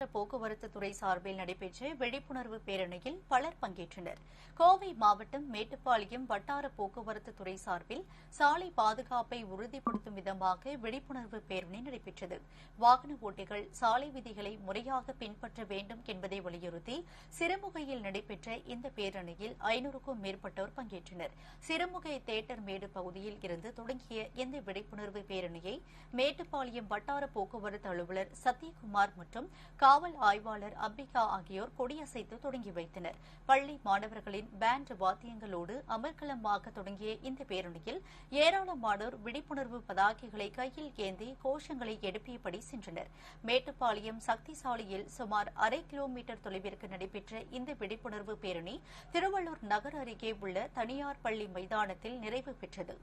போக்குவரத்து துறை சார்பில் நடைபெற்ற விழிப்புணர்வு பேரணியில் பலர் பங்கேற்றனர். கோவை மாவட்டம் மேட்டுப்பாளையம் வட்டார போக்குவரத்து துறை சார்பில் சாலை பாதுகாப்பை உறுதிப்படுத்தும் விதமாக விழிப்புணர்வு பேரணி நடைபெற்றது. வாகன ஓட்டிகள் சாலை விதிகளை முறையாக பின்பற்ற வேண்டும் என்பதை வலியுறுத்தி சிறுமுகையில் நடைபெற்ற இந்த பேரணியில் 500க்கும் மேற்பட்டோர் பங்கேற்றனர். சிறுமுகை தேட்டர் மேடு பகுதியில் இருந்து தொடங்கிய இந்த விழிப்புணர்வு பேரணியை மேட்டுப்பாளையம் வட்டார போக்குவரத்து அலுவலர் சத்யகுமார் மற்றும் காவல் ஆய்வாளர் அம்பிகா ஆகியோர் கொடியசைத்து தொடங்கி வைத்தனர். பள்ளி மாணவர்களின் பேண்ட் வாத்தியங்களோடு அமர்க்களமாக தொடங்கிய இந்த பேரணியில் ஏராளமானோர் விழிப்புணர்வு பதாகைகளை கையில் ஏந்தி கோஷங்களை எழுப்பியபடி சென்றனர். மேட்டுப்பாளையம் சக்தி சாலையில் சுமார் 1/2 கிலோமீட்டர் தொலைவிற்கு நடைபெற்ற இந்த விழிப்புணர்வு பேரணி திருவள்ளூர் நகர் அருகே உள்ள தனியார் பள்ளி மைதானத்தில் நிறைவு பெற்றது.